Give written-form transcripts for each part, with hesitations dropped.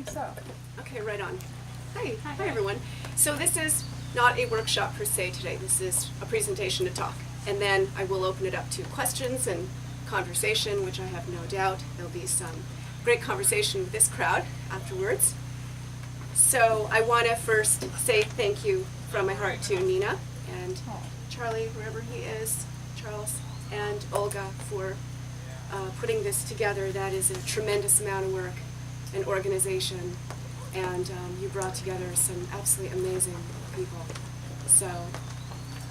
so. Okay, right on. Hi. Hi. Hi everyone. So this is not a workshop per se today. This is a presentation to talk. And then I will open it up to questions and conversation, which I have no doubt there'll be some great conversation with this crowd afterwards. So I want to first say thank you from my heart to Nina and Charlie, wherever he is, Charles, and Olga for putting this together. That is a tremendous amount of work and organization, and you brought together some absolutely amazing people. So,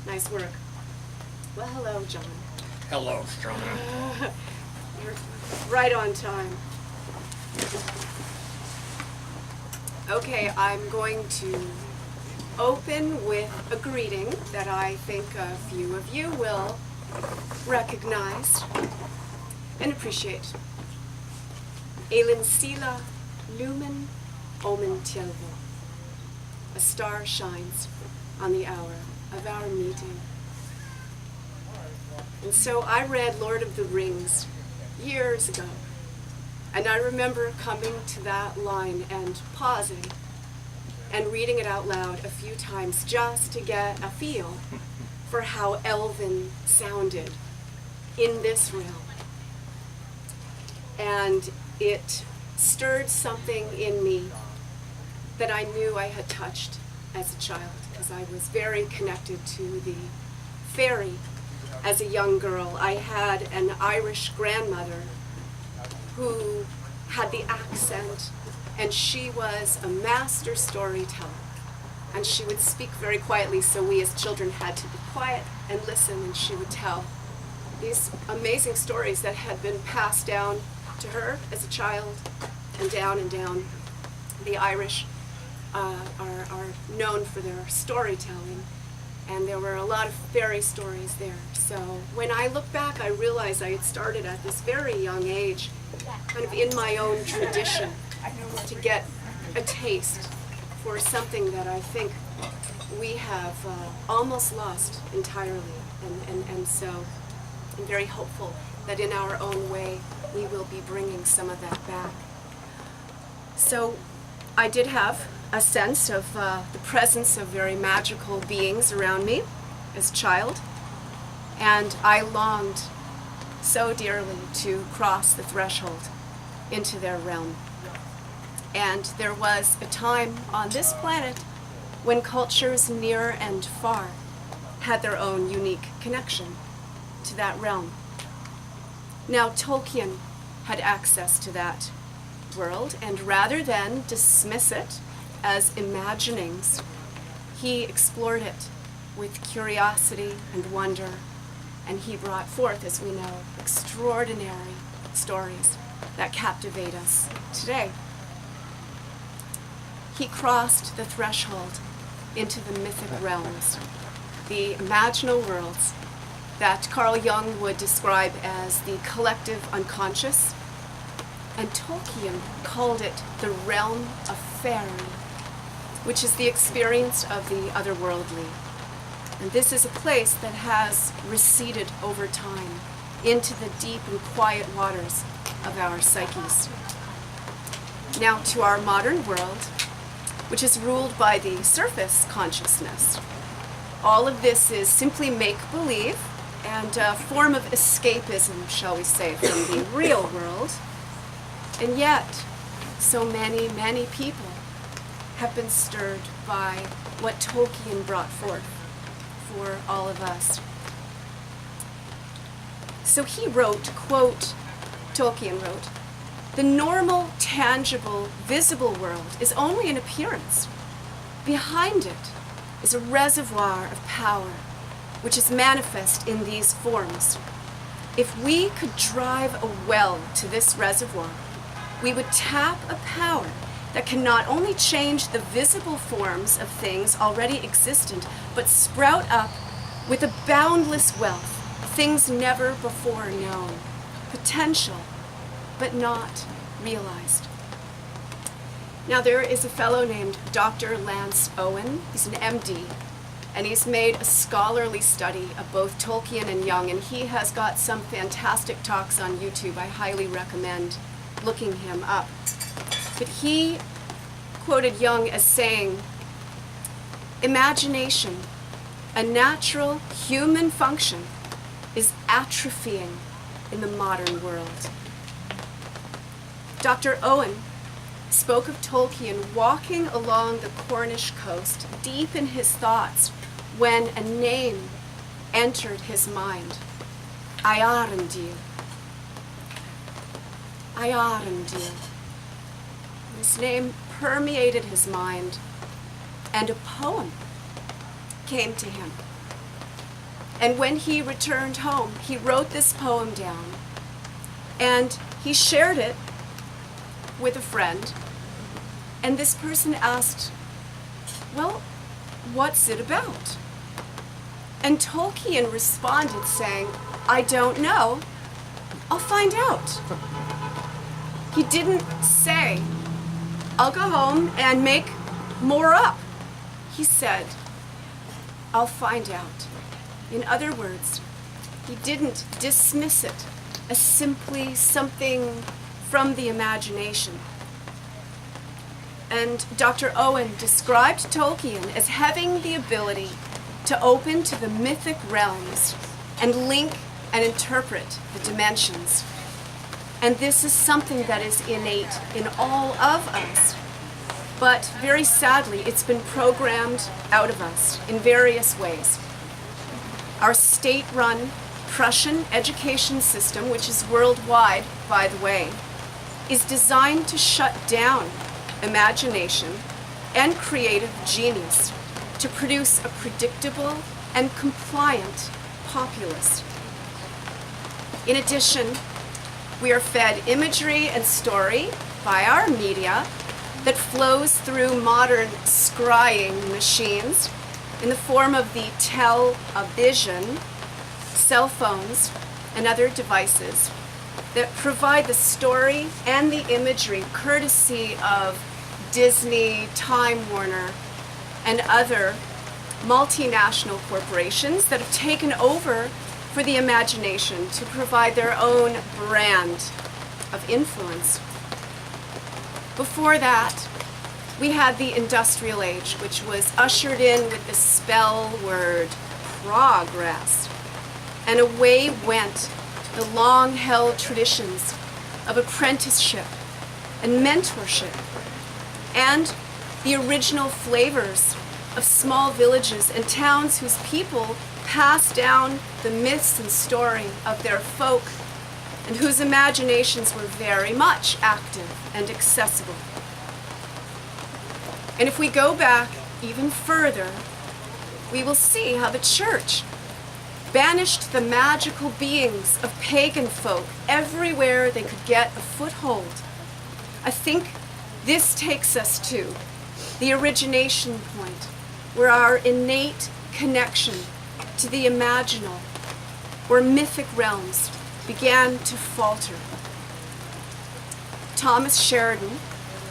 nice work. Well, hello, John. Hello, Shonagh. You're right on time. Okay, I'm going to open with a greeting that I think a few of you will recognize and appreciate. Elin Sila Lumen Omen Tielvo. A star shines on the hour of our meeting. And so I read Lord of the Rings years ago, and I remember coming to that line and pausing and reading it out loud a few times just to get a feel for how elven sounded in this realm. And it stirred something in me that I knew I had touched as a child, because I was very connected to the fairy as a young girl. I had an Irish grandmother who had the accent, and she was a master storyteller. And she would speak very quietly, so we as children had to be quiet and listen, and she would tell these amazing stories that had been passed down to her as a child, and down and down. The Irish are known for their storytelling, and there were a lot of fairy stories there. So when I look back, I realize I had started at this very young age, kind of in my own tradition, to get a taste for something that I think we have almost lost entirely. And so I'm very hopeful that in our own way we will be bringing some of that back. So I did have a sense of the presence of very magical beings around me as a child, and I longed so dearly to cross the threshold into their realm. And there was a time on this planet when cultures near and far had their own unique connection to that realm. Now Tolkien had access to that world, and rather than dismiss it as imaginings, he explored it with curiosity and wonder, and he brought forth, as we know, extraordinary stories that captivate us today. He crossed the threshold into the mythic realms, the imaginal worlds that Carl Jung would describe as the collective unconscious, and Tolkien called it the realm of fairy, which is the experience of the otherworldly. And this is a place that has receded over time into the deep and quiet waters of our psyches. Now to our modern world, which is ruled by the surface consciousness. All of this is simply make-believe and a form of escapism, shall we say, from the real world. And yet, so many, many people have been stirred by what Tolkien brought forth for all of us. So he wrote, quote, Tolkien wrote, "The normal, tangible, visible world is only an appearance. Behind it is a reservoir of power, which is manifest in these forms. If we could drive a well to this reservoir, we would tap a power that can not only change the visible forms of things already existent, but sprout up with a boundless wealth, things never before known, potential, but not realized." Now there is a fellow named Dr. Lance Owen. He's an MD, and he's made a scholarly study of both Tolkien and Jung, and he has got some fantastic talks on YouTube. I highly recommend looking him up. But he quoted Jung as saying, "Imagination, a natural human function, is atrophying in the modern world." Dr. Owen spoke of Tolkien walking along the Cornish coast, deep in his thoughts, when a name entered his mind. Eärendil. Eärendil. This name permeated his mind, and a poem came to him. And when he returned home, he wrote this poem down, and he shared it with a friend. And this person asked, "Well, what's it about?" And Tolkien responded saying, "I don't know. I'll find out." He didn't say, "I'll go home and make more up." He said, "I'll find out." In other words, he didn't dismiss it as simply something from the imagination. And Dr. Owen described Tolkien as having the ability to open to the mythic realms and link and interpret the dimensions. And this is something that is innate in all of us. But very sadly, it's been programmed out of us in various ways. Our state-run Prussian education system, which is worldwide, by the way, is designed to shut down imagination and creative genius to produce a predictable and compliant populace. In addition, we are fed imagery and story by our media that flows through modern scrying machines in the form of the television, cell phones, and other devices that provide the story and the imagery courtesy of Disney, Time Warner, and other multinational corporations that have taken over for the imagination to provide their own brand of influence. Before that, we had the industrial age, which was ushered in with the spell word progress. And away went the long-held traditions of apprenticeship and mentorship, and the original flavors of small villages and towns whose people passed down the myths and story of their folk, and whose imaginations were very much active and accessible. And if we go back even further, we will see how the church banished the magical beings of pagan folk everywhere they could get a foothold. I think this takes us to the origination point, where our innate connection to the imaginal or mythic realms began to falter. Thomas Sheridan,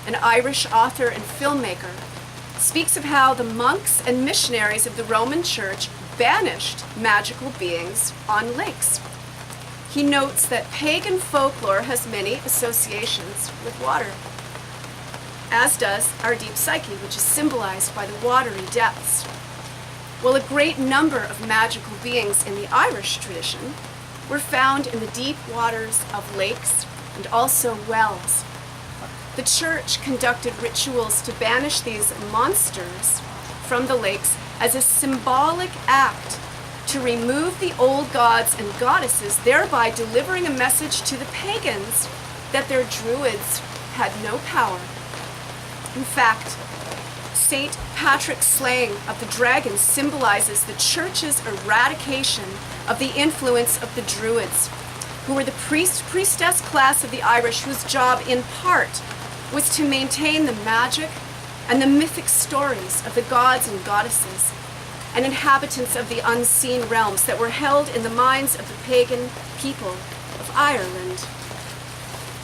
an Irish author and filmmaker, speaks of how the monks and missionaries of the Roman Church banished magical beings on lakes. He notes that pagan folklore has many associations with water, as does our deep psyche, which is symbolized by the watery depths. Well, a great number of magical beings in the Irish tradition were found in the deep waters of lakes and also wells. The church conducted rituals to banish these monsters from the lakes as a symbolic act to remove the old gods and goddesses, thereby delivering a message to the pagans that their druids had no power. In fact, St. Patrick's slaying of the dragon symbolizes the church's eradication of the influence of the druids, who were the priestess class of the Irish, whose job in part was to maintain the magic and the mythic stories of the gods and goddesses and inhabitants of the unseen realms that were held in the minds of the pagan people of Ireland.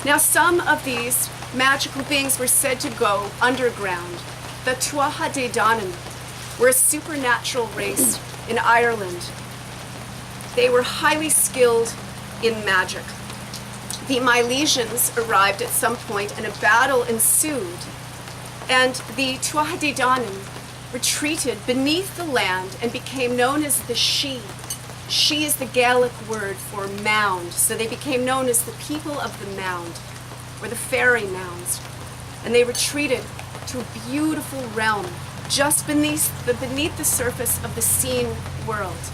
Now, some of these magical beings were said to go underground. The Tuatha De Danann were a supernatural race in Ireland. They were highly skilled in magic. The Milesians arrived at some point and a battle ensued. And the Tuatha retreated beneath the land and became known as the She. She is the Gaelic word for mound, so they became known as the people of the mound, or the fairy mounds. And they retreated to a beautiful realm just beneath the surface of the seen world.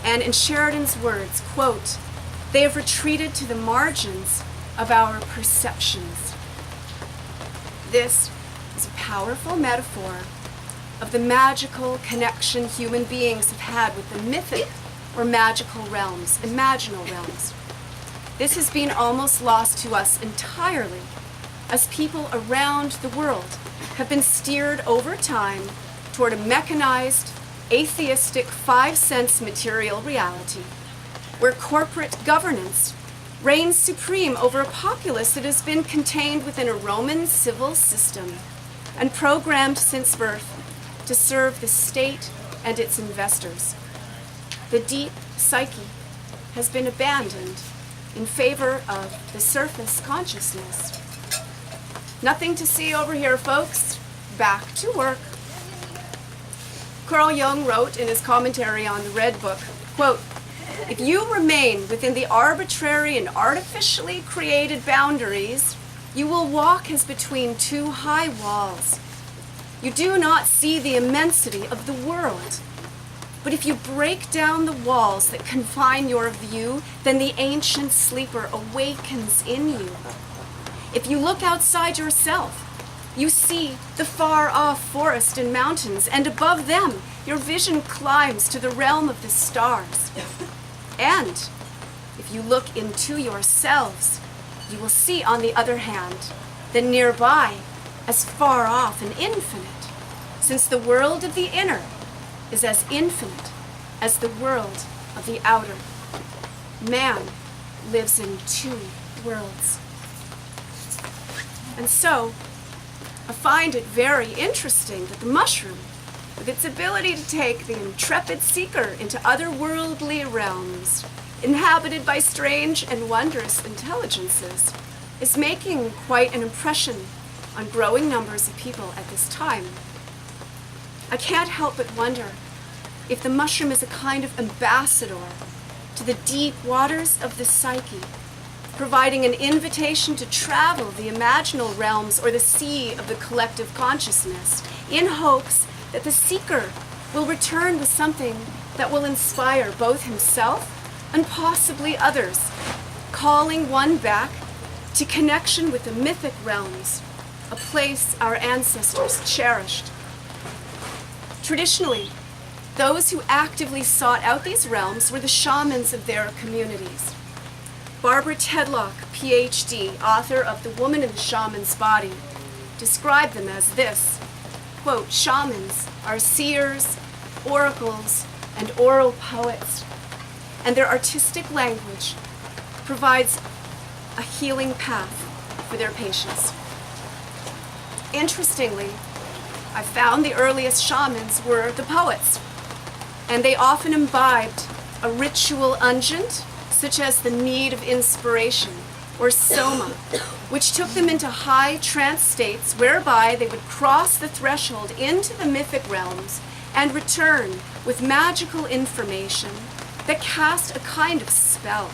And in Sheridan's words, quote, "They have retreated to the margins of our perceptions." This is a powerful metaphor of the magical connection human beings have had with the mythic or magical realms, imaginal realms. This has been almost lost to us entirely, as people around the world have been steered over time toward a mechanized, atheistic, five-sense material reality, where corporate governance reigns supreme over a populace that has been contained within a Roman civil system and programmed since birth to serve the state and its investors. The deep psyche has been abandoned in favor of the surface consciousness. Nothing to see over here, folks. Back to work. Carl Jung wrote in his commentary on the Red Book, quote, "If you remain within the arbitrary and artificially created boundaries, you will walk as between two high walls. You do not see the immensity of the world. But if you break down the walls that confine your view, then the ancient sleeper awakens in you. If you look outside yourself, you see the far-off forest and mountains, and above them, your vision climbs to the realm of the stars. And if you look into yourselves, you will see, on the other hand, that nearby, as far off and infinite, since the world of the inner is as infinite as the world of the outer. Man lives in two worlds." And so, I find it very interesting that the mushroom, with its ability to take the intrepid seeker into otherworldly realms, inhabited by strange and wondrous intelligences, is making quite an impression on growing numbers of people at this time. I can't help but wonder if the mushroom is a kind of ambassador to the deep waters of the psyche, providing an invitation to travel the imaginal realms or the sea of the collective consciousness, in hopes that the seeker will return with something that will inspire both himself and possibly others, calling one back to connection with the mythic realms, a place our ancestors cherished. Traditionally, those who actively sought out these realms were the shamans of their communities. Barbara Tedlock, PhD, author of The Woman in the Shaman's Body, described them as this, quote, "Shamans are seers, oracles, and oral poets, and their artistic language provides a healing path for their patients." Interestingly, I found the earliest shamans were the poets, and they often imbibed a ritual unguent, such as the need of inspiration, or soma, which took them into high trance states whereby they would cross the threshold into the mythic realms and return with magical information that cast a kind of spell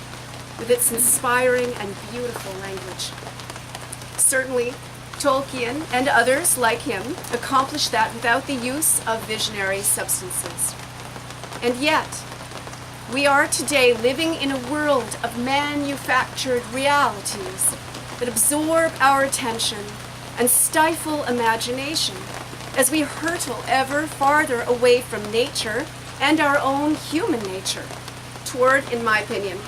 with its inspiring and beautiful language. Certainly, Tolkien and others like him accomplished that without the use of visionary substances. And yet, we are today living in a world of manufactured realities that absorb our attention and stifle imagination as we hurtle ever farther away from nature and our own human nature toward, in my opinion,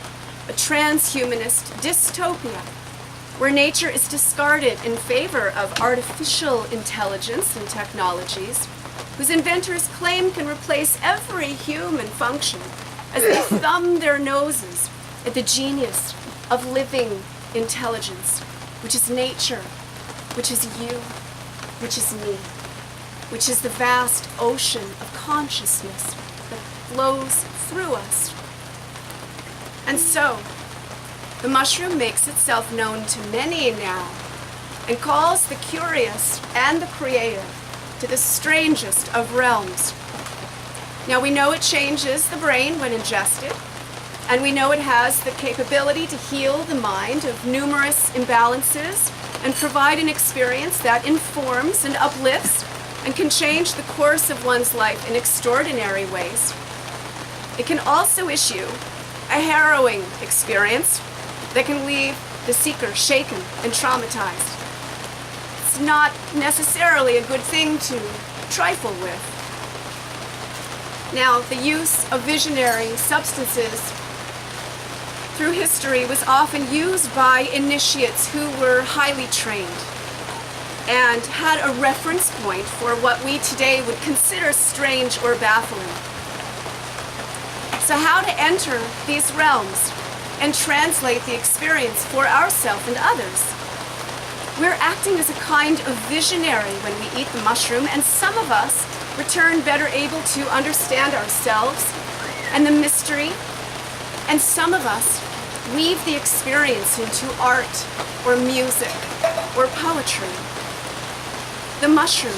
a transhumanist dystopia where nature is discarded in favor of artificial intelligence and technologies whose inventors claim can replace every human function as they thumb their noses at the genius of living intelligence, which is nature, which is you, which is me, which is the vast ocean of consciousness that flows through us. And so, the mushroom makes itself known to many now, and calls the curious and the creative to the strangest of realms. Now we know it changes the brain when ingested, and we know it has the capability to heal the mind of numerous imbalances and provide an experience that informs and uplifts and can change the course of one's life in extraordinary ways. It can also issue a harrowing experience that can leave the seeker shaken and traumatized. It's not necessarily a good thing to trifle with. Now, the use of visionary substances through history was often used by initiates who were highly trained and had a reference point for what we today would consider strange or baffling. So how to enter these realms and translate the experience for ourselves and others? We're acting as a kind of visionary when we eat the mushroom, and some of us return better able to understand ourselves and the mystery, and some of us weave the experience into art or music or poetry. The mushroom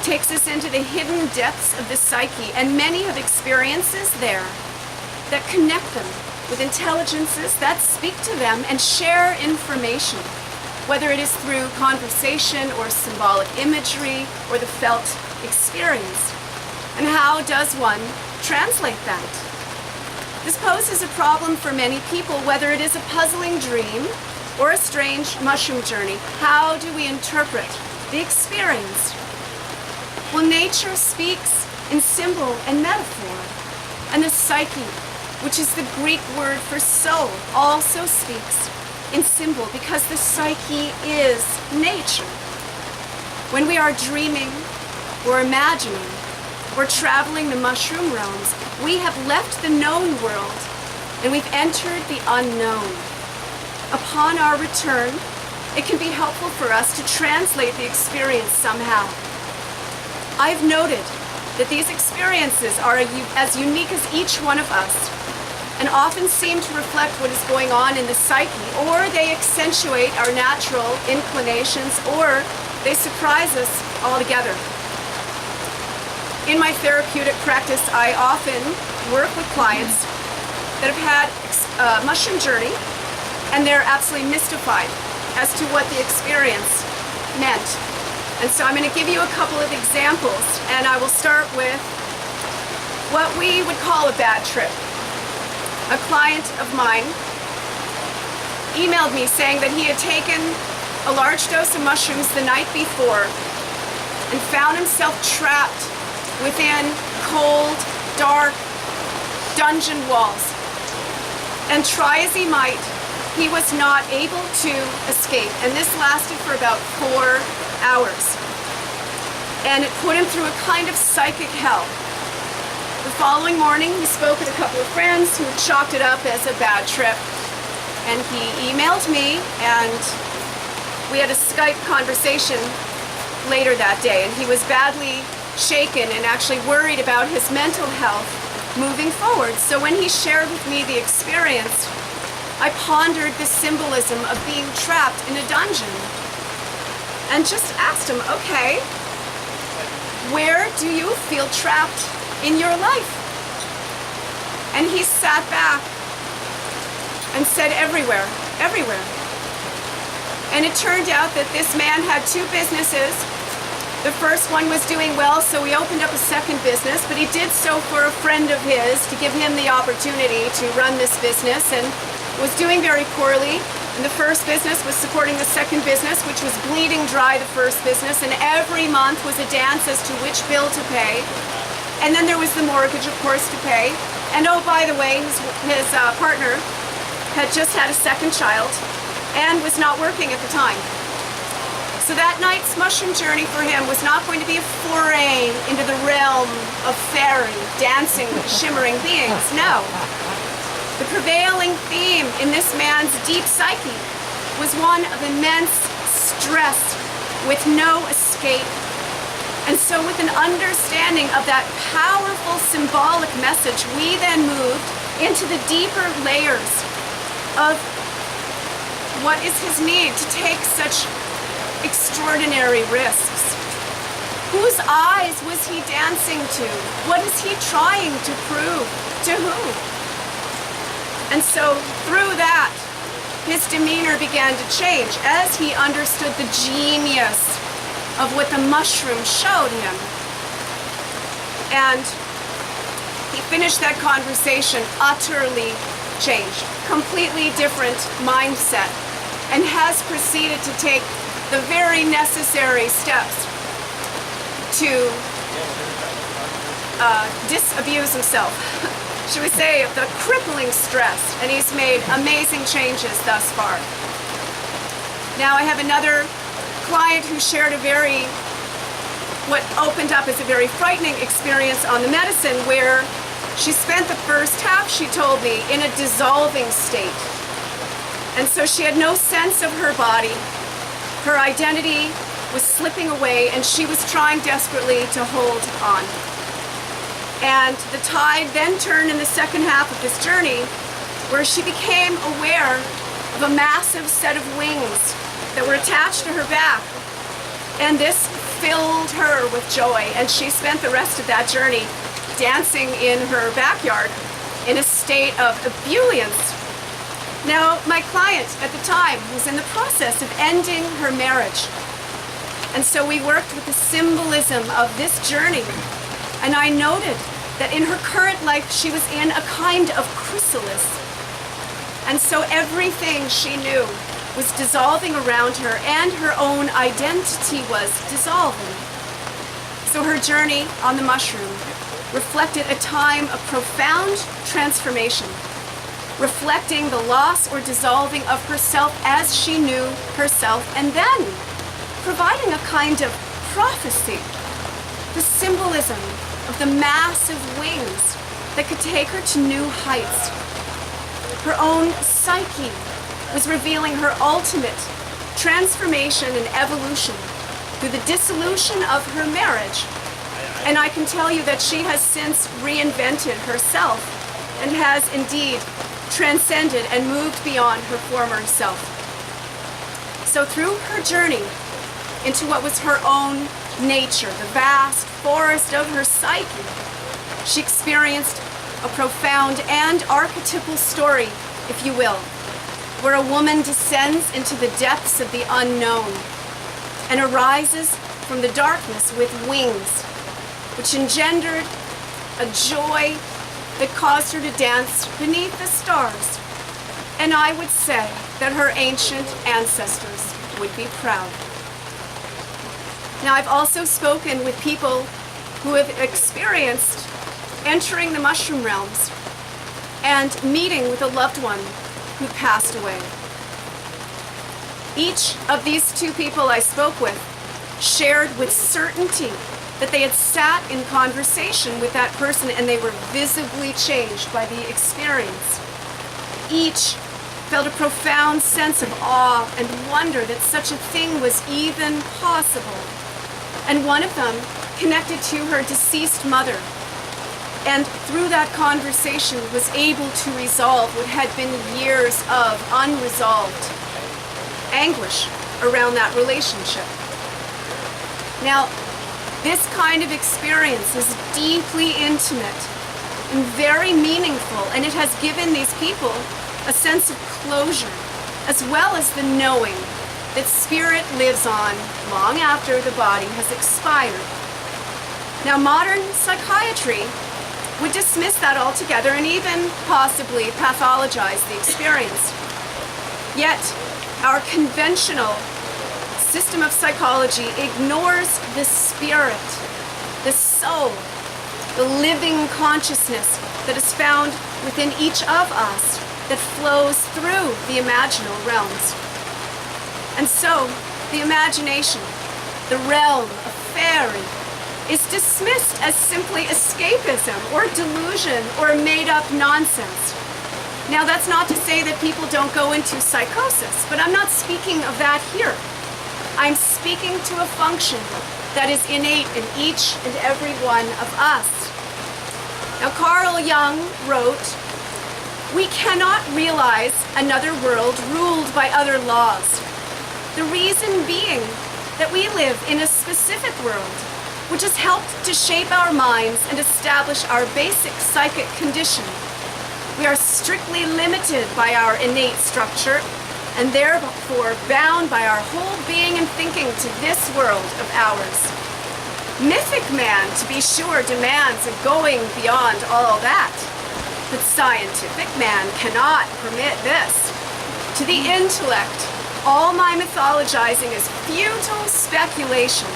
takes us into the hidden depths of the psyche, and many have experiences there that connect them with intelligences that speak to them and share information, whether it is through conversation or symbolic imagery or the felt experience. And how does one translate that? This poses a problem for many people, whether it is a puzzling dream or a strange mushroom journey. How do we interpret the experience? Well, nature speaks in symbol and metaphor, and the psyche, which is the Greek word for soul, also speaks in symbol, because the psyche is nature. When we are dreaming or imagining or traveling the mushroom realms, we have left the known world and we've entered the unknown. Upon our return, it can be helpful for us to translate the experience somehow. I've noted that these experiences are as unique as each one of us, and often seem to reflect what is going on in the psyche, or they accentuate our natural inclinations, or they surprise us altogether. In my therapeutic practice, I often work with clients that have had a mushroom journey, and they're absolutely mystified as to what the experience meant. And so I'm going to give you a couple of examples, and I will start with what we would call a bad trip. A client of mine emailed me saying that he had taken a large dose of mushrooms the night before and found himself trapped within cold, dark dungeon walls. And try as he might, he was not able to escape. And this lasted for about 4 hours. And it put him through a kind of psychic hell. The following morning, he spoke with a couple of friends who chalked it up as a bad trip. And he emailed me, and we had a Skype conversation later that day. And he was badly shaken and actually worried about his mental health moving forward. So when he shared with me the experience, I pondered the symbolism of being trapped in a dungeon and just asked him, okay, where do you feel trapped in your life? And he sat back and said, everywhere, everywhere. And it turned out that this man had 2 businesses. The first one was doing well, so he opened up a second business, but he did so for a friend of his to give him the opportunity to run this business, and was doing very poorly. And the first business was supporting the second business, which was bleeding dry the first business, and every month was a dance as to which bill to pay. And then there was the mortgage, of course, to pay. And oh, by the way, his partner had just had a second child and was not working at the time. So that night's mushroom journey for him was not going to be a foray into the realm of fairy dancing with shimmering beings. No. The prevailing theme in this man's deep psyche was one of immense stress with no escape. And so with an understanding of that powerful symbolic message, we then moved into the deeper layers of what is his need to take such extraordinary risks? Whose eyes was he dancing to? What is he trying to prove? To who? And so through that, his demeanor began to change as he understood the genius of what the mushroom showed him. And he finished that conversation utterly changed, completely different mindset, and has proceeded to take the very necessary steps to disabuse himself, should we say, of the crippling stress, and he's made amazing changes thus far. Now I have another client who shared what opened up as a very frightening experience on the medicine, where she spent the first half, she told me, in a dissolving state. And so she had no sense of her body. Her identity was slipping away, and she was trying desperately to hold on. And the tide then turned in the second half of this journey, where she became aware of a massive set of wings that were attached to her back. And this filled her with joy, and she spent the rest of that journey dancing in her backyard in a state of ebullience. Now, my client at the time was in the process of ending her marriage. And so we worked with the symbolism of this journey. And I noted that in her current life, she was in a kind of chrysalis. And so everything she knew was dissolving around her, and her own identity was dissolving. So her journey on the mushroom reflected a time of profound transformation, reflecting the loss or dissolving of herself as she knew herself, and then providing a kind of prophecy, the symbolism of the massive wings that could take her to new heights. Her own psyche was revealing her ultimate transformation and evolution through the dissolution of her marriage. And I can tell you that she has since reinvented herself and has indeed transcended and moved beyond her former self. So through her journey into what was her own nature, the vast forest of her psyche, she experienced a profound and archetypal story, if you will, where a woman descends into the depths of the unknown and arises from the darkness with wings, which engendered a joy that caused her to dance beneath the stars. And I would say that her ancient ancestors would be proud. Now, I've also spoken with people who have experienced entering the mushroom realms and meeting with a loved one who passed away. Each of these two people I spoke with shared with certainty that they had sat in conversation with that person and they were visibly changed by the experience. Each felt a profound sense of awe and wonder that such a thing was even possible. And one of them connected to her deceased mother, and through that conversation was able to resolve what had been years of unresolved anguish around that relationship. Now, this kind of experience is deeply intimate and very meaningful, and it has given these people a sense of closure, as well as the knowing that spirit lives on long after the body has expired. Now, modern psychiatry would dismiss that altogether and even possibly pathologize the experience. Yet, our conventional system of psychology ignores the spirit, the soul, the living consciousness that is found within each of us that flows through the imaginal realms. And so, the imagination, the realm of fairy, is dismissed as simply escapism or delusion or made-up nonsense. Now, that's not to say that people don't go into psychosis, but I'm not speaking of that here. I'm speaking to a function that is innate in each and every one of us. Now, Carl Jung wrote, "We cannot realize another world ruled by other laws. The reason being that we live in a specific world which has helped to shape our minds and establish our basic psychic condition. We are strictly limited by our innate structure and therefore bound by our whole being and thinking to this world of ours. Mythic man, to be sure, demands a going beyond all that, but scientific man cannot permit this. To the intellect, all my mythologizing is futile speculation.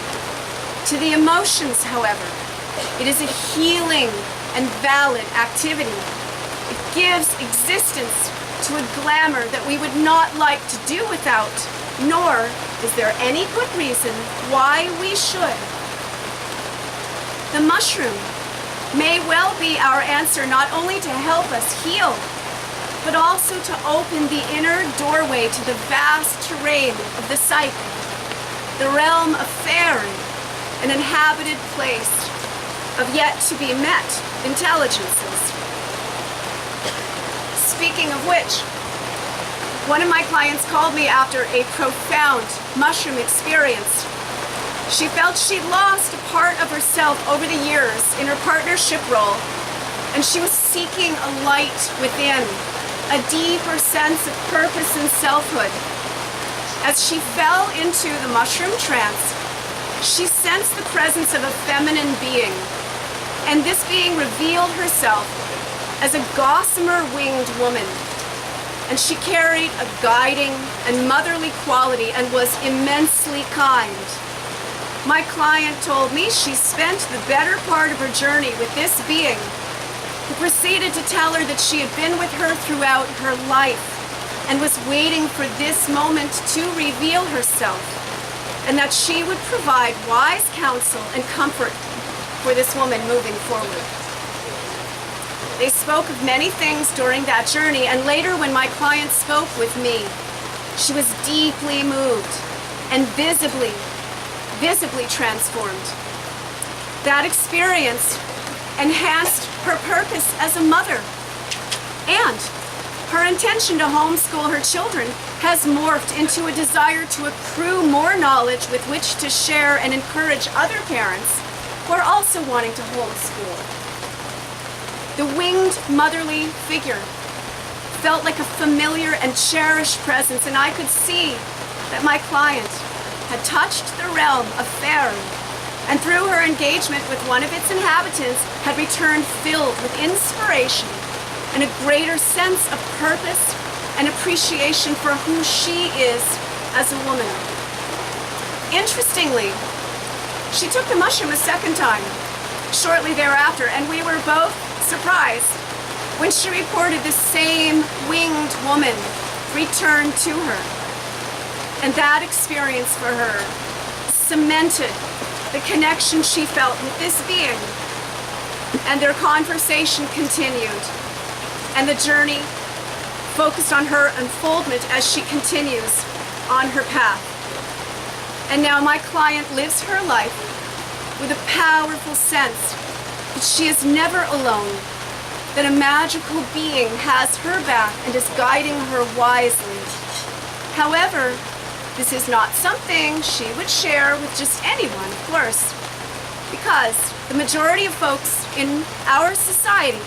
To the emotions, however, it is a healing and valid activity. It gives existence to a glamour that we would not like to do without, nor is there any good reason why we should. The mushroom may well be our answer not only to help us heal, but also to open the inner doorway to the vast terrain of the psyche, the realm of fairy, an inhabited place of yet-to-be-met intelligences. Speaking of which, one of my clients called me after a profound mushroom experience. She felt she'd lost a part of herself over the years in her partnership role, and she was seeking a light within, a deeper sense of purpose and selfhood. As she fell into the mushroom trance, she sensed the presence of a feminine being, and this being revealed herself as a gossamer-winged woman. And she carried a guiding and motherly quality and was immensely kind. My client told me she spent the better part of her journey with this being, who proceeded to tell her that she had been with her throughout her life and was waiting for this moment to reveal herself, and that she would provide wise counsel and comfort for this woman moving forward. They spoke of many things during that journey, and later when my client spoke with me, she was deeply moved and visibly transformed. That experience enhanced her purpose as a mother, and her intention to homeschool her children has morphed into a desire to accrue more knowledge with which to share and encourage other parents who are also wanting to homeschool. The winged motherly figure felt like a familiar and cherished presence, and I could see that my client had touched the realm of fairy, and through her engagement with one of its inhabitants had returned filled with inspiration and a greater sense of purpose and appreciation for who she is as a woman. Interestingly, she took the mushroom a second time shortly thereafter, and we were both surprised when she reported the same winged woman returned to her. And that experience for her cemented the connection she felt with this being, and their conversation continued, and the journey focused on her unfoldment as she continues on her path. And now my client lives her life with a powerful sense that she is never alone, that a magical being has her back and is guiding her wisely. However, this is not something she would share with just anyone, of course, because the majority of folks in our society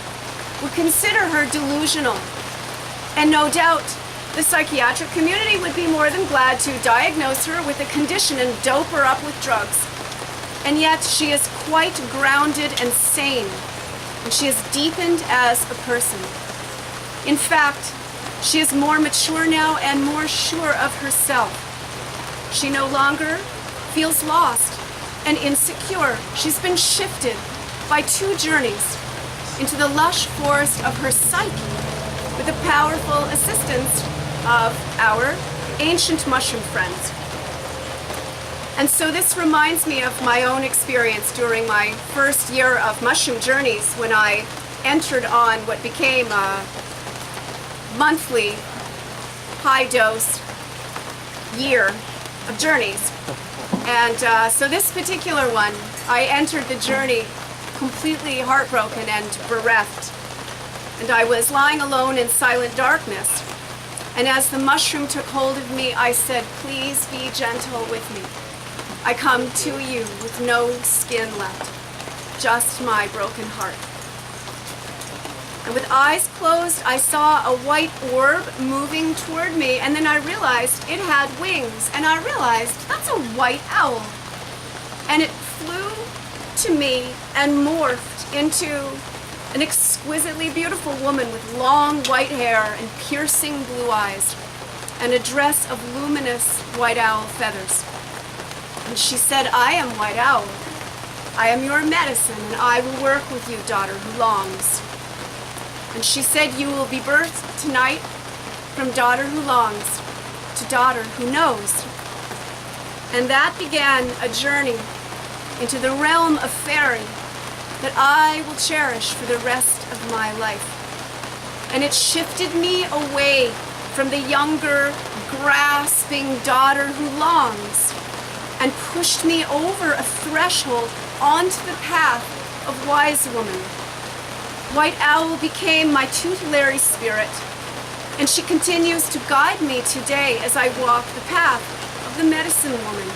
would consider her delusional. And no doubt, the psychiatric community would be more than glad to diagnose her with a condition and dope her up with drugs. And yet, she is quite grounded and sane, and she has deepened as a person. In fact, she is more mature now and more sure of herself. She no longer feels lost and insecure. She's been shifted by 2 journeys into the lush forest of her psyche with the powerful assistance of our ancient mushroom friends. And so this reminds me of my own experience during my first year of mushroom journeys, when I entered on what became a monthly high-dose year of journeys. And so this particular one, I entered the journey completely heartbroken and bereft. And I was lying alone in silent darkness. And as the mushroom took hold of me, I said, "Please be gentle with me. I come to you with no skin left, just my broken heart. And with eyes closed, I saw a white orb moving toward me, and then I realized it had wings, and I realized that's a white owl. And it flew to me and morphed into an exquisitely beautiful woman with long white hair and piercing blue eyes, and a dress of luminous white owl feathers. And she said, "I am White Owl. I am your medicine, and I will work with you, daughter who longs." And she said, "You will be birthed tonight from daughter who longs to daughter who knows." And that began a journey into the realm of fairy that I will cherish for the rest of my life. And it shifted me away from the younger, grasping daughter who longs, and pushed me over a threshold onto the path of wise woman. White Owl became my tutelary spirit, and she continues to guide me today as I walk the path of the medicine woman.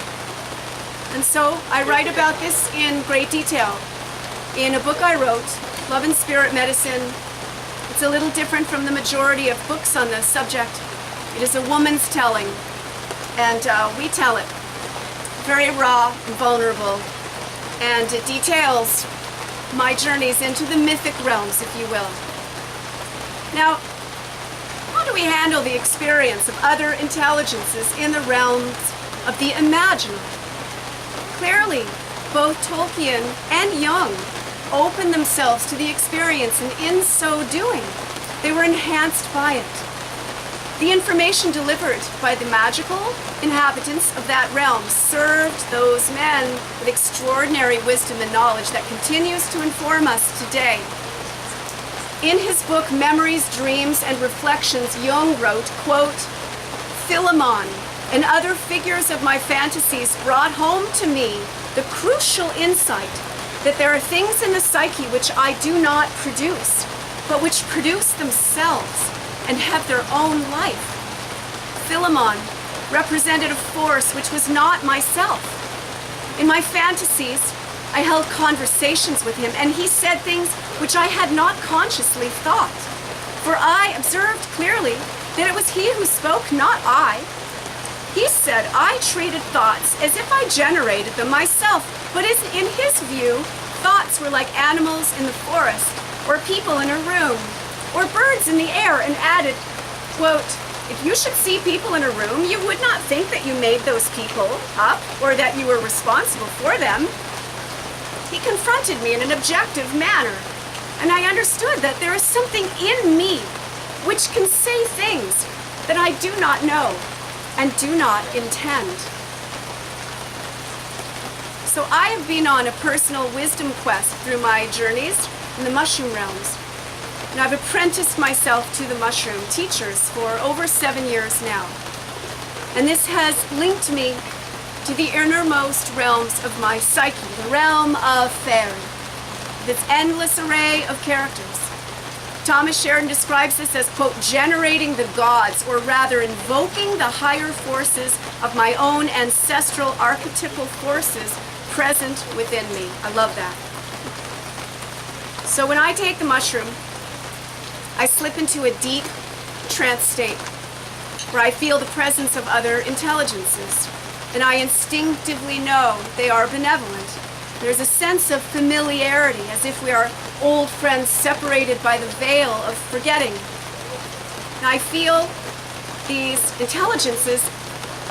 And so I write about this in great detail in a book I wrote, Love and Spirit Medicine. It's a little different from the majority of books on this subject. It is a woman's telling, and we tell it very raw and vulnerable, and it details my journeys into the mythic realms, if you will. Now, how do we handle the experience of other intelligences in the realms of the imaginal? Clearly, both Tolkien and Jung opened themselves to the experience, and in so doing, they were enhanced by it. The information delivered by the magical inhabitants of that realm served those men with extraordinary wisdom and knowledge that continues to inform us today. In his book, Memories, Dreams, and Reflections, Jung wrote, quote, "Philemon and other figures of my fantasies brought home to me the crucial insight that there are things in the psyche which I do not produce, but which produce themselves and have their own life. Philemon represented a force which was not myself. In my fantasies, I held conversations with him, and he said things which I had not consciously thought. For I observed clearly that it was he who spoke, not I. He said I treated thoughts as if I generated them myself, but in his view, thoughts were like animals in the forest, or people in a room, or birds in the air, and added, quote, "If you should see people in a room, you would not think that you made those people up, or that you were responsible for them." He confronted me in an objective manner, and I understood that there is something in me which can say things that I do not know and do not intend. So I have been on a personal wisdom quest through my journeys in the mushroom realms. And I've apprenticed myself to the mushroom teachers for over 7 years now. And this has linked me to the innermost realms of my psyche, the realm of fairy, this endless array of characters. Thomas Sheridan describes this as, quote, "generating the gods," or rather invoking the higher forces of my own ancestral archetypal forces present within me. I love that. So when I take the mushroom, I slip into a deep trance state where I feel the presence of other intelligences, and I instinctively know they are benevolent. There's a sense of familiarity, as if we are old friends separated by the veil of forgetting. And I feel these intelligences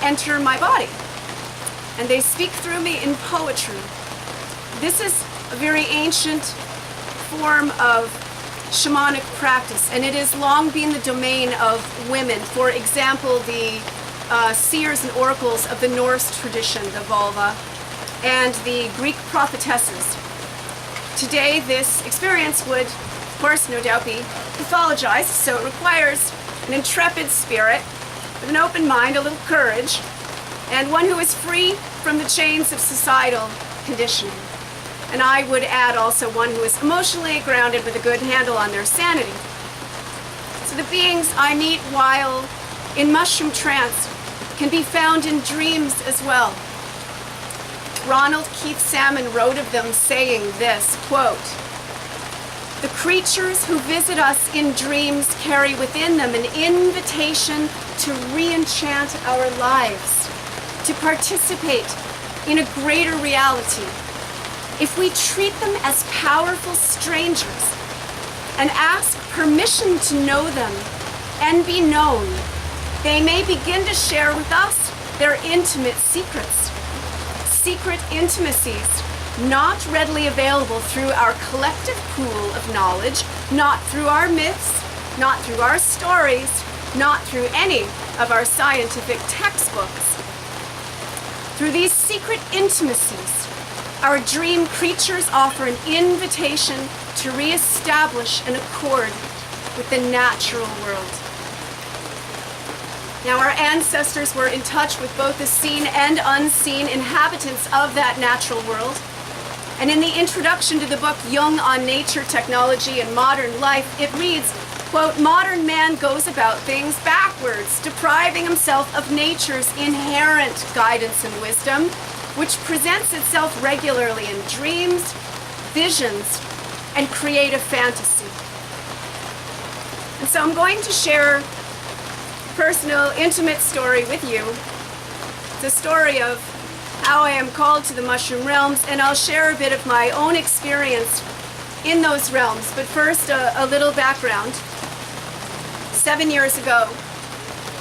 enter my body, and they speak through me in poetry. This is a very ancient form of shamanic practice, and it has long been the domain of women. For example, the seers and oracles of the Norse tradition, the Volva, and the Greek prophetesses. Today, this experience would, of course, no doubt be pathologized, so it requires an intrepid spirit with an open mind, a little courage, and one who is free from the chains of societal conditioning. And I would add also one who is emotionally grounded with a good handle on their sanity. So the beings I meet while in mushroom trance can be found in dreams as well. Ronald Keith Salmon wrote of them saying this, quote, "The creatures who visit us in dreams carry within them an invitation to re-enchant our lives, to participate in a greater reality. If we treat them as powerful strangers and ask permission to know them and be known, they may begin to share with us their intimate secrets, secret intimacies not readily available through our collective pool of knowledge, not through our myths, not through our stories, not through any of our scientific textbooks. Through these secret intimacies, our dream creatures offer an invitation to reestablish an accord with the natural world." Now, our ancestors were in touch with both the seen and unseen inhabitants of that natural world. And in the introduction to the book Jung on Nature, Technology, and Modern Life, it reads, quote, "Modern man goes about things backwards, depriving himself of nature's inherent guidance and wisdom, which presents itself regularly in dreams, visions, and creative fantasy." And so I'm going to share a personal, intimate story with you. It's a story of how I am called to the mushroom realms, and I'll share a bit of my own experience in those realms. But first, a little background. 7 years ago,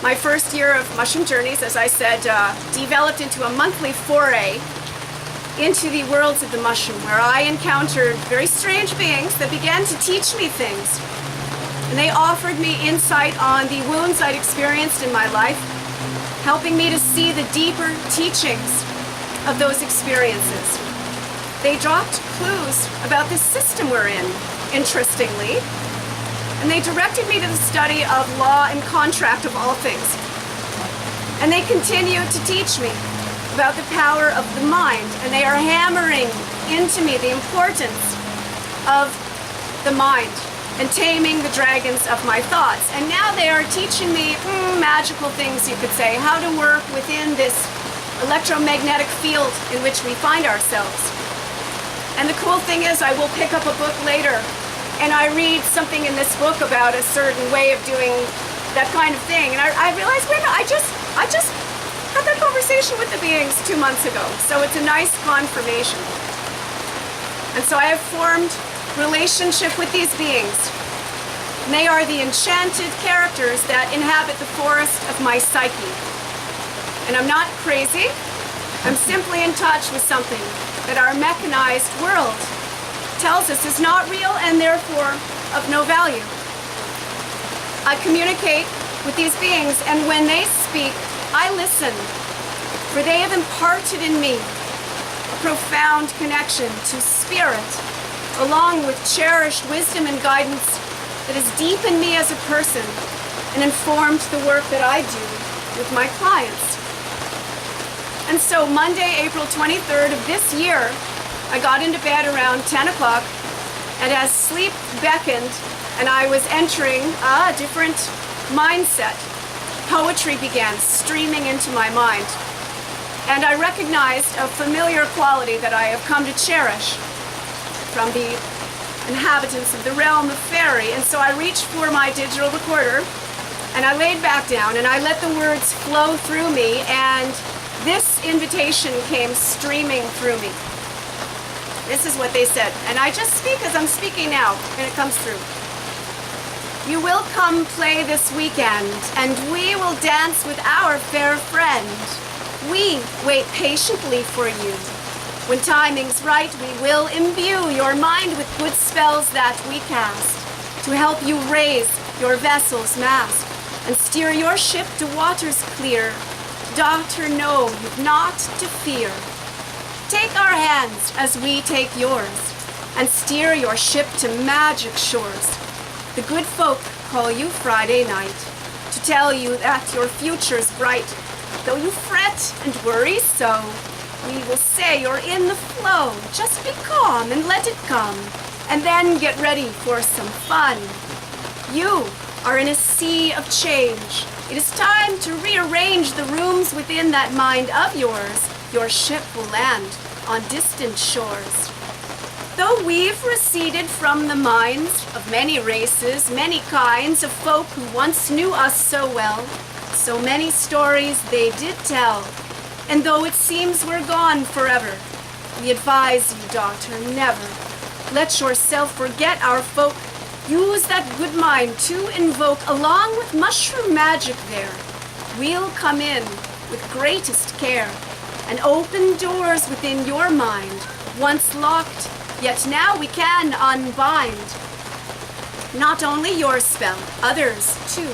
my first year of mushroom journeys, as I said, developed into a monthly foray into the worlds of the mushroom, where I encountered very strange beings that began to teach me things. And they offered me insight on the wounds I'd experienced in my life, helping me to see the deeper teachings of those experiences. They dropped clues about the system we're in, interestingly, and they directed me to the study of law and contract of all things. And they continued to teach me about the power of the mind, and they are hammering into me the importance of the mind and taming the dragons of my thoughts. And now they are teaching me magical things, you could say, how to work within this electromagnetic field in which we find ourselves. And the cool thing is, I will pick up a book later and I read something in this book about a certain way of doing that kind of thing, and I realized, wait, I just had that conversation with the beings 2 months ago, so it's a nice confirmation. And so I have formed relationship with these beings. And they are the enchanted characters that inhabit the forest of my psyche. And I'm not crazy. I'm simply in touch with something that our mechanized world tells us is not real and therefore of no value. I communicate with these beings, and when they speak, I listen, for they have imparted in me a profound connection to spirit, along with cherished wisdom and guidance that has deepened me as a person and informed the work that I do with my clients. And so Monday, April 23rd of this year, I got into bed around 10 o'clock, and as sleep beckoned and I was entering a different mindset, poetry began streaming into my mind. And I recognized a familiar quality that I have come to cherish from the inhabitants of the realm of fairy. And so I reached for my digital recorder and I laid back down and I let the words flow through me, and this invitation came streaming through me. This is what they said, and I just speak as I'm speaking now, and it comes through. "You will come play this weekend, and we will dance with our fair friend. We wait patiently for you. When timing's right, we will imbue your mind with good spells that we cast, to help you raise your vessel's mast, and steer your ship to waters clear. Daughter, know you've naught to fear. Take our hands as we take yours, and steer your ship to magic shores. The good folk call you Friday night, to tell you that your future's bright. Though you fret and worry so, we will say you're in the flow. Just be calm and let it come, and then get ready for some fun. You are in a sea of change. It is time to rearrange the rooms within that mind of yours. Your ship will land on distant shores. Though we've receded from the minds of many races, many kinds of folk who once knew us so well, so many stories they did tell, and though it seems we're gone forever, we advise you, daughter, never let yourself forget our folk. Use that good mind to invoke, along with mushroom magic there. We'll come in with greatest care and open doors within your mind, once locked, yet now we can unbind. Not only your spell, others too.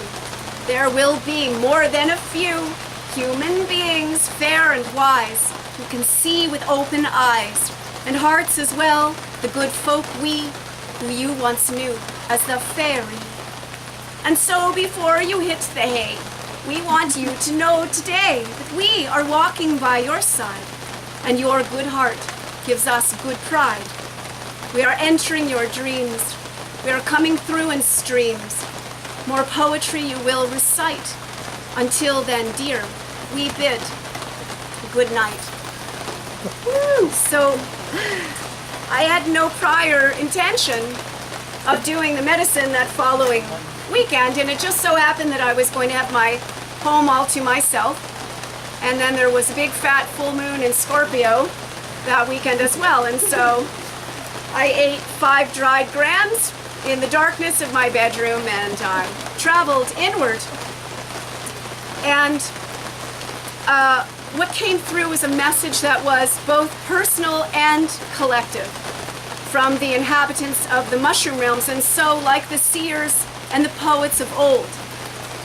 There will be more than a few human beings, fair and wise, who can see with open eyes, and hearts as well, the good folk we, who you once knew as the fairy. And so before you hit the hay, we want you to know today that we are walking by your side, and your good heart gives us good pride. We are entering your dreams. We are coming through in streams. More poetry you will recite. Until then, dear, we bid good night. Woo! So, I had no prior intention of doing the medicine that following weekend, and it just so happened that I was going to have my home all to myself, and then there was a big fat full moon in Scorpio that weekend as well, and so I ate 5 dried grams in the darkness of my bedroom, and I traveled inward. And what came through was a message that was both personal and collective from the inhabitants of the mushroom realms. And so, like the seers and the poets of old,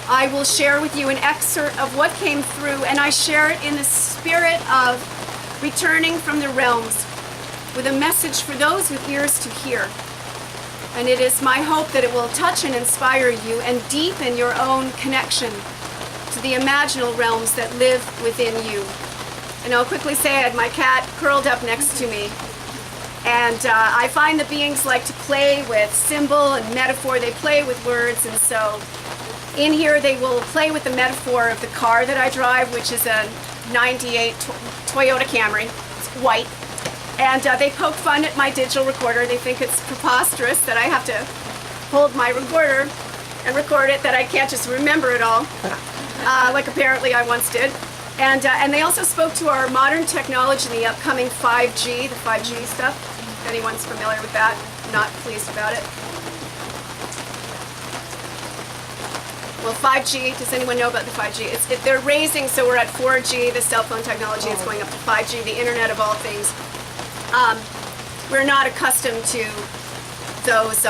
I will share with you an excerpt of what came through, and I share it in the spirit of returning from the realms with a message for those with ears to hear. And it is my hope that it will touch and inspire you and deepen your own connection to the imaginal realms that live within you. And I'll quickly say I had my cat curled up next to me. And I find the beings like to play with symbol and metaphor. They play with words, and so in here they will play with the metaphor of the car that I drive, which is a 98 Toyota Camry. It's white. And they poke fun at my digital recorder. They think it's preposterous that I have to hold my recorder and record it, that I can't just remember it all, like apparently I once did. And they also spoke to our modern technology, the upcoming 5G, the 5G stuff. If anyone's familiar with that, not pleased about it. Well, 5G, does anyone know about the 5G? They're raising, so we're at 4G, the cell phone technology is going up to 5G, the internet of all things. We're not accustomed to those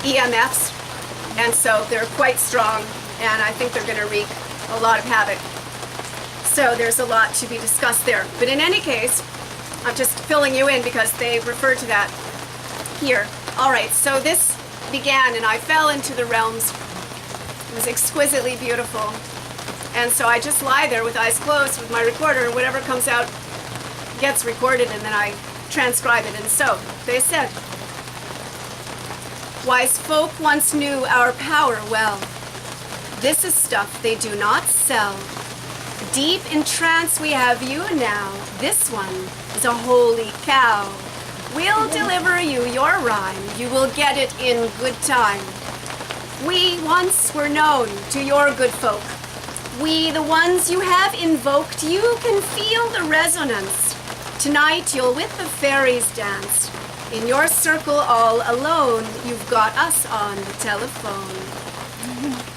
EMFs, and so they're quite strong, and I think they're going to wreak a lot of havoc. So there's a lot to be discussed there. But in any case, I'm just filling you in because they refer to that here. All right, so this began, and I fell into the realms. It was exquisitely beautiful. And so I just lie there with eyes closed with my recorder, and whatever comes out gets recorded, and then I transcribe it. And so they said, wise folk once knew our power well. This is stuff they do not sell. Deep in trance we have you now. This one is a holy cow. We'll deliver you your rhyme. You will get it in good time. We once were known to your good folk. We, the ones you have invoked, you can feel the resonance. Tonight you'll with the fairies dance. In your circle all alone, you've got us on the telephone.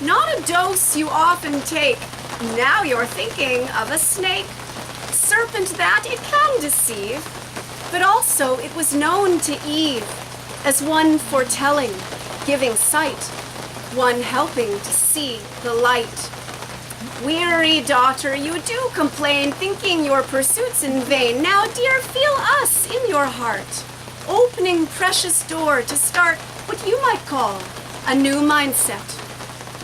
Not a dose you often take. Now you're thinking of a snake. Serpent that it can deceive. But also it was known to Eve as one foretelling, giving sight, one helping to see the light. Weary daughter, you do complain, thinking your pursuit's in vain. Now, dear, feel us in your heart, opening precious door to start what you might call a new mindset,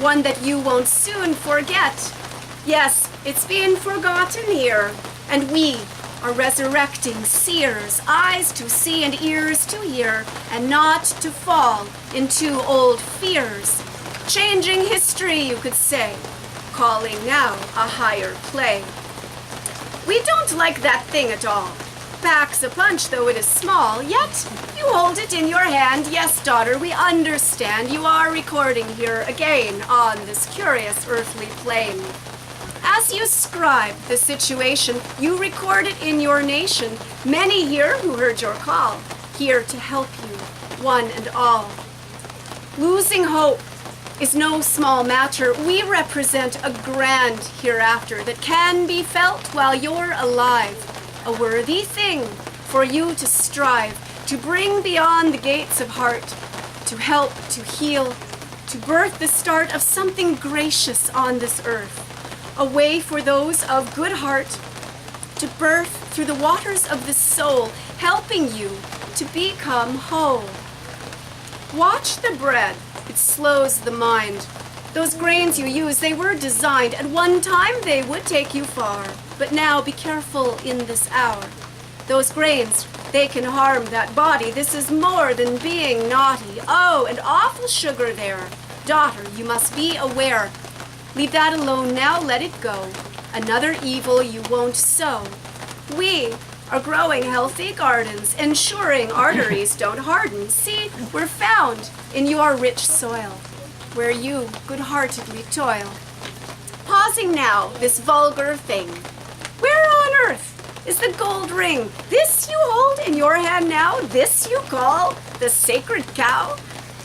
one that you won't soon forget. Yes, it's been forgotten here, and we are resurrecting seers, eyes to see and ears to hear, and not to fall into old fears. Changing history, you could say, calling now a higher play. We don't like that thing at all. Packs a punch, though it is small, yet you hold it in your hand. Yes, daughter, we understand. You are recording here again on this curious earthly plane. As you scribe the situation, you record it in your nation. Many here who heard your call, here to help you, one and all. Losing hope is no small matter. We represent a grand hereafter that can be felt while you're alive. A worthy thing for you to strive, to bring beyond the gates of heart, to help, to heal, to birth the start of something gracious on this earth. A way for those of good heart to birth through the waters of the soul, helping you to become whole. Watch the bread, it slows the mind. Those grains you use, they were designed. At one time they would take you far, but now be careful in this hour. Those grains, they can harm that body. This is more than being naughty. Oh, and awful sugar there. Daughter, you must be aware. Leave that alone now, let it go. Another evil you won't sow. We are growing healthy gardens, ensuring arteries don't harden. See, we're found in your rich soil, where you good-heartedly toil. Pausing now, this vulgar thing. Where on earth is the gold ring? This you hold in your hand now? This you call the sacred cow?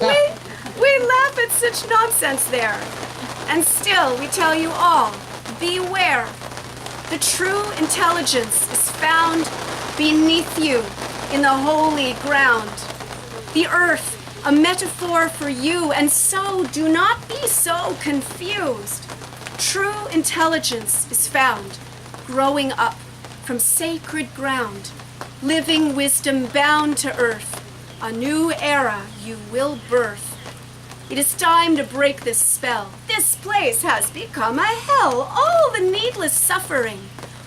We laugh at such nonsense there. And still we tell you all, beware. The true intelligence is found beneath you in the holy ground. The earth, a metaphor for you, and so do not be so confused. True intelligence is found growing up from sacred ground, living wisdom bound to earth. A new era you will birth. It is time to break this spell. This place has become a hell. All the needless suffering.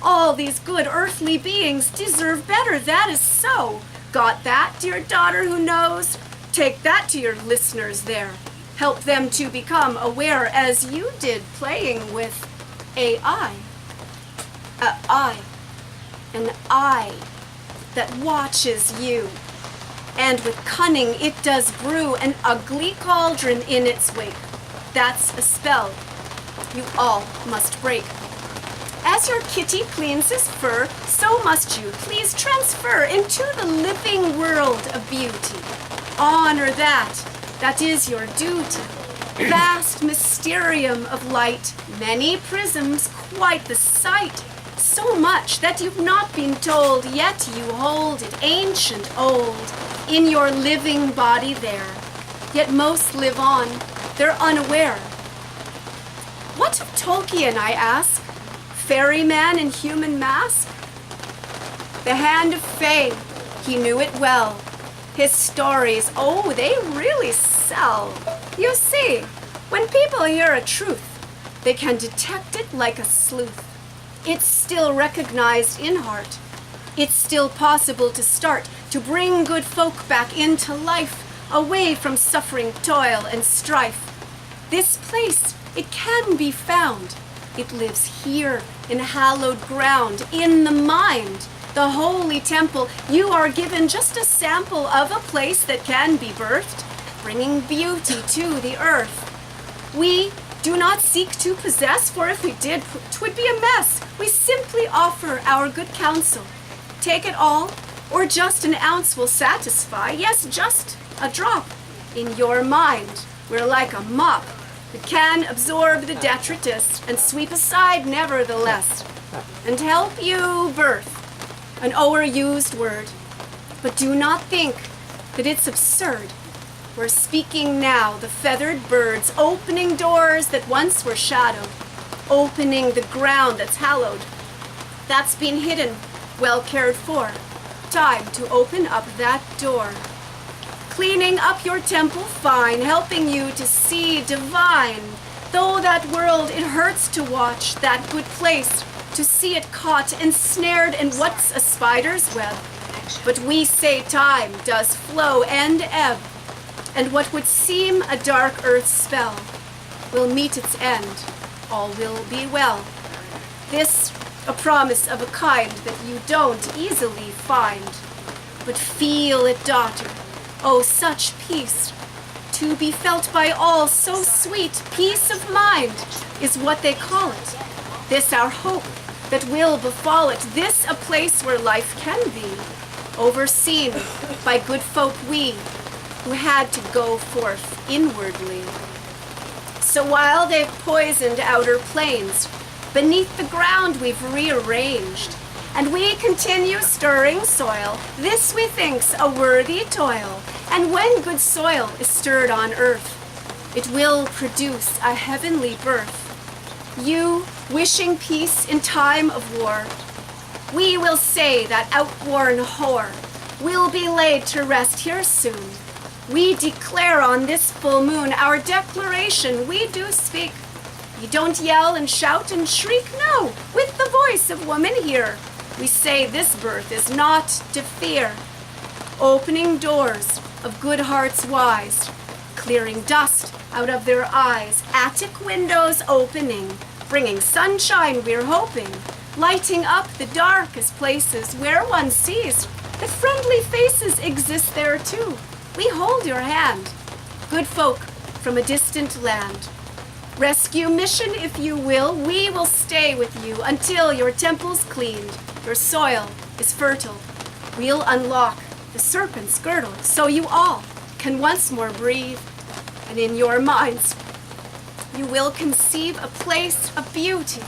All these good earthly beings deserve better. That is so. Got that, dear daughter who knows? Take that to your listeners there. Help them to become aware as you did playing with AI. An eye that watches you. And with cunning it does brew an ugly cauldron in its wake. That's a spell you all must break. As your kitty cleans his fur, so must you please transfer into the living world of beauty. Honor that is your duty. Vast mysterium of light, many prisms, quite the sight. So much that you've not been told, yet you hold it ancient old. In your living body there, yet most live on, they're unaware. What of Tolkien, I ask? Fairyman in human mask? The hand of Fay, he knew it well. His stories, oh, they really sell. You see, when people hear a truth, they can detect it like a sleuth. It's still recognized in heart. It's still possible to start, to bring good folk back into life, away from suffering, toil, and strife. This place, it can be found. It lives here in hallowed ground, in the mind, the holy temple. You are given just a sample of a place that can be birthed, bringing beauty to the earth. We do not seek to possess, for if we did, 'twould be a mess. We simply offer our good counsel. Take it all, or just an ounce will satisfy. Yes, just a drop in your mind. We're like a mop that can absorb the detritus and sweep aside nevertheless, and help you birth an overused word. But do not think that it's absurd. We're speaking now, the feathered birds, opening doors that once were shadowed, opening the ground that's hallowed, that's been hidden, well cared for. Time to open up that door. Cleaning up your temple fine, helping you to see divine. Though that world, it hurts to watch, that good place, to see it caught, ensnared in what's a spider's web. But we say time does flow and ebb, and what would seem a dark earth spell will meet its end. All will be well. This a promise of a kind that you don't easily find. But feel it, daughter, oh, such peace, to be felt by all, so sweet, peace of mind is what they call it. This our hope that will befall it, this a place where life can be, overseen by good folk we, who had to go forth inwardly. So while they've poisoned outer plains, beneath the ground we've rearranged, and we continue stirring soil, this we think's a worthy toil, and when good soil is stirred on earth, it will produce a heavenly birth. You, wishing peace in time of war, we will say that outworn whore will be laid to rest here soon. We declare on this full moon our declaration we do speak. We don't yell and shout and shriek, no, with the voice of woman here. We say this birth is not to fear. Opening doors of good hearts wise, clearing dust out of their eyes, attic windows opening, bringing sunshine we're hoping, lighting up the darkest places where one sees that friendly faces exist there too. We hold your hand, good folk from a distant land. Rescue mission, if you will, we will stay with you until your temple's cleaned, your soil is fertile. We'll unlock the serpent's girdle so you all can once more breathe. And in your minds, you will conceive a place of beauty.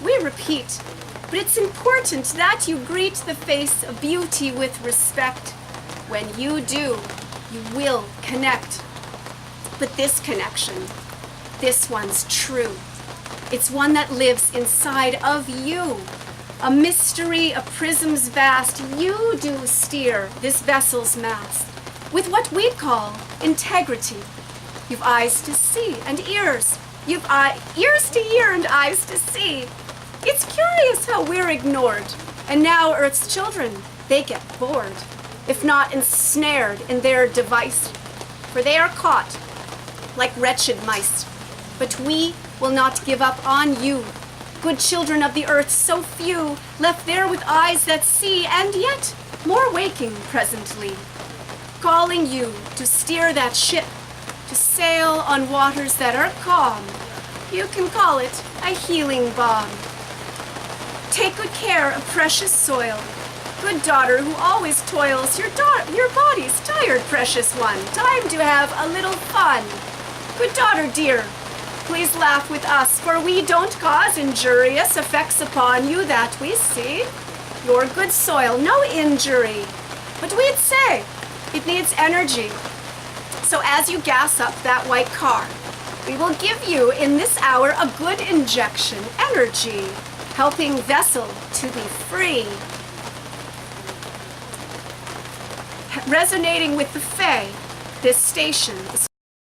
We repeat, but it's important that you greet the face of beauty with respect. When you do, you will connect. But this connection, this one's true. It's one that lives inside of you. A mystery, a prism's vast. You do steer this vessel's mast with what we'd call integrity. You've eyes to see and ears. You've ears to hear and eyes to see. It's curious how we're ignored. And now Earth's children, they get bored, if not ensnared in their device. For they are caught like wretched mice. But we will not give up on you. Good children of the earth, so few, left there with eyes that see, and yet more waking presently. Calling you to steer that ship, to sail on waters that are calm. You can call it a healing balm. Take good care of precious soil. Good daughter who always toils, your body's tired, precious one. Time to have a little fun. Good daughter dear, please laugh with us, for we don't cause injurious effects upon you that we see. Your good soil, no injury. But we'd say it needs energy. So as you gas up that white car, we will give you in this hour a good injection, energy, helping vessel to be free. Resonating with the Fae, this station is